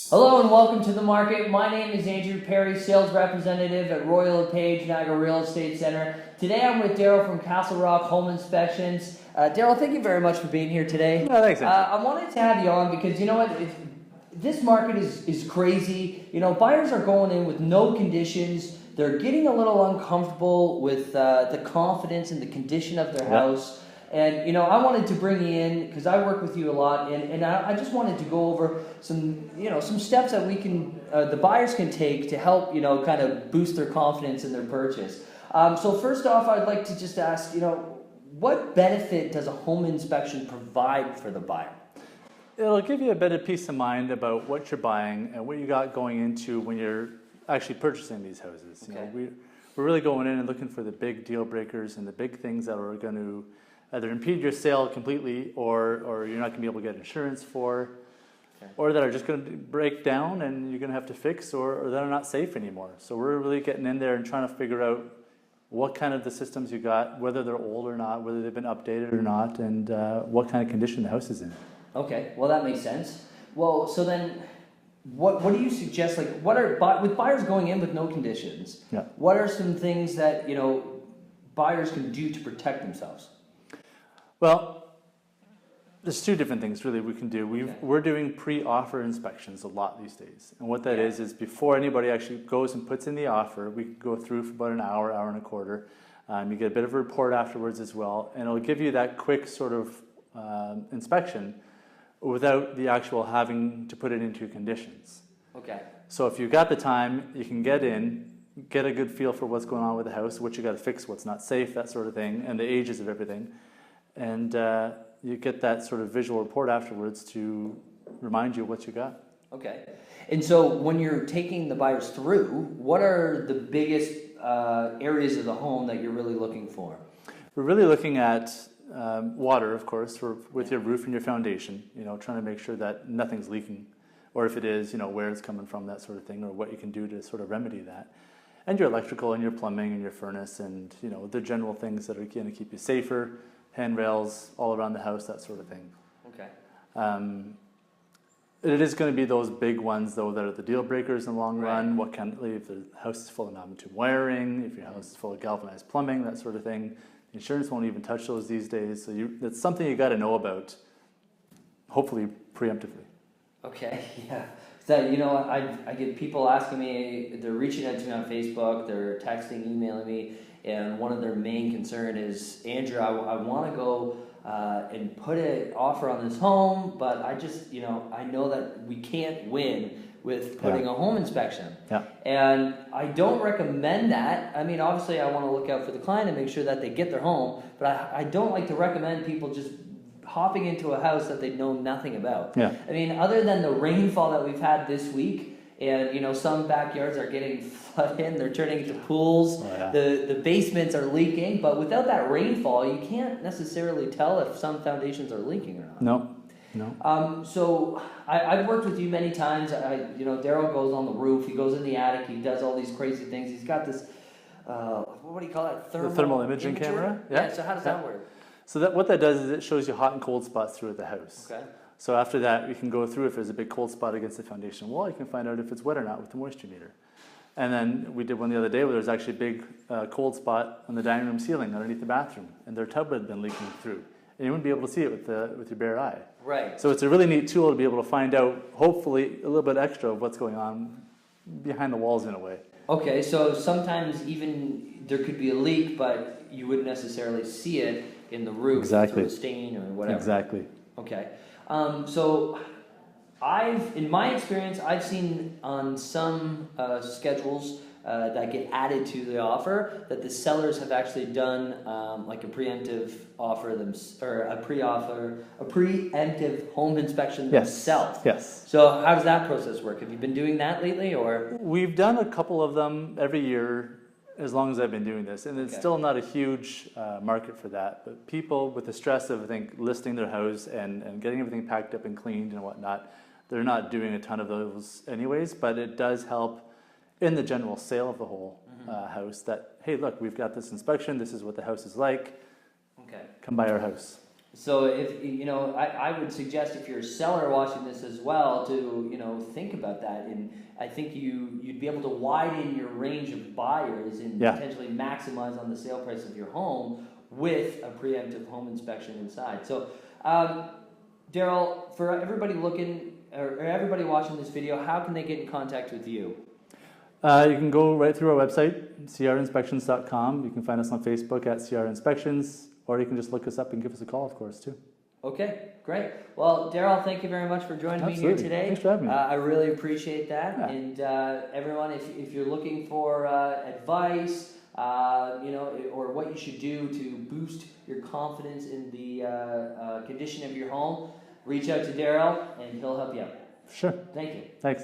Hello and welcome to the market. My name is Andrew Perrie, sales representative at Royal LePage Niagara Real Estate Center. Today I'm with Daryl from Castlerock Home Inspections. Daryl, thank you very much for being here today. No, thanks, Andrew. I wanted to have you on because you know what? This market is crazy. You know, buyers are going in with no conditions. They're getting a little uncomfortable with the confidence and the condition of their house. And, you know, I wanted to bring you in because I work with you a lot, and I just wanted to go over some steps that we can, the buyers can take to help, kind of boost their confidence in their purchase. So first off, I'd like to just ask, what benefit does a home inspection provide for the buyer? It'll give you a bit of peace of mind about what you're buying and what you got going into when you're actually purchasing these houses. Okay. We're really going in and looking for the big deal breakers and the big things that are going to either impede your sale completely or you're not going to be able to get insurance for, or that are just going to break down and you're going to have to fix, or that are not safe anymore. So we're really getting in there and trying to figure out what kind of the systems you got, whether they're old or not, whether they've been updated or not, and what kind of condition the house is in. Okay, well that makes sense. Well, so then what do you suggest, like with buyers going in with no conditions, what are some things that, buyers can do to protect themselves? Well, there's two different things really we can do. We're doing pre-offer inspections a lot these days. And what that is before anybody actually goes and puts in the offer, we go through for about an hour, hour and a quarter. You get a bit of a report afterwards as well. And it'll give you that quick sort of inspection without the actual having to put it into conditions. Okay. So if you've got the time, you can get in, get a good feel for what's going on with the house, what you got to fix, what's not safe, that sort of thing, and the ages of everything. And you get that sort of visual report afterwards to remind you what you got. Okay. And so when you're taking the buyers through, what are the biggest areas of the home that you're really looking for? We're really looking at water, of course, with your roof and your foundation, trying to make sure that nothing's leaking, or if it is, where it's coming from, that sort of thing, or what you can do to sort of remedy that. And your electrical and your plumbing and your furnace and, the general things that are going to keep you safer, handrails all around the house, that sort of thing. Okay. It is going to be those big ones, though, that are the deal breakers in the long run. What kind of, if the house is full of non-tube wiring, if your house is full of galvanized plumbing, that sort of thing. Insurance won't even touch those these days. So that's something you got to know about, hopefully preemptively. Okay, yeah. So, I get people asking me, they're reaching out to me on Facebook, they're texting, emailing me, and one of their main concern is, Andrew, I want to go and put an offer on this home, but I just, I know that we can't win with putting a home inspection. Yeah. And I don't recommend that. I mean, obviously I want to look out for the client and make sure that they get their home, but I don't like to recommend people just hopping into a house that they know nothing about. Yeah. I mean, other than the rainfall that we've had this week, and some backyards are getting flooded in, they're turning into pools, the basements are leaking, but without that rainfall, you can't necessarily tell if some foundations are leaking or not. No. So I've worked with you many times. Daryl goes on the roof, he goes in the attic, he does all these crazy things. He's got this, what do you call it? The thermal imaging camera? Yeah, so how does that work? So what that does is it shows you hot and cold spots throughout the house. Okay. So after that, we can go through if there's a big cold spot against the foundation wall, you can find out if it's wet or not with the moisture meter. And then we did one the other day where there was actually a big cold spot on the dining room ceiling underneath the bathroom, and their tub had been leaking through. And you wouldn't be able to see it with your bare eye. Right. So it's a really neat tool to be able to find out, hopefully, a little bit extra of what's going on behind the walls in a way. Okay, so sometimes even there could be a leak, but you wouldn't necessarily see it in the roof through a stain or whatever. Exactly. Okay. So in my experience, I've seen on some schedules that get added to the offer that the sellers have actually done like a preemptive offer or a preemptive home inspection themselves. Yes. So how does that process work? Have you been doing that lately, or? We've done a couple of them every year as long as I've been doing this, and it's still not a huge market for that. But people with the stress of, I think, listing their house and getting everything packed up and cleaned and whatnot, they're not doing a ton of those anyways. But it does help in the general sale of the whole house that, hey, look, we've got this inspection. This is what the house is like. Okay. Come by our house. So if you know, I would suggest if you're a seller watching this as well to think about that, and I think you'd be able to widen your range of buyers and potentially maximize on the sale price of your home with a preemptive home inspection inside. So, Daryl, for everybody looking or everybody watching this video, how can they get in contact with you? You can go right through our website, crinspections.com. You can find us on Facebook at CR Inspections, or you can just look us up and give us a call, of course, too. Okay, great. Well, Daryl, thank you very much for joining me here today. Thanks for having me. I really appreciate that. Yeah. And everyone, if you're looking for advice, or what you should do to boost your confidence in the condition of your home, reach out to Daryl and he'll help you out. Sure. Thank you. Thanks.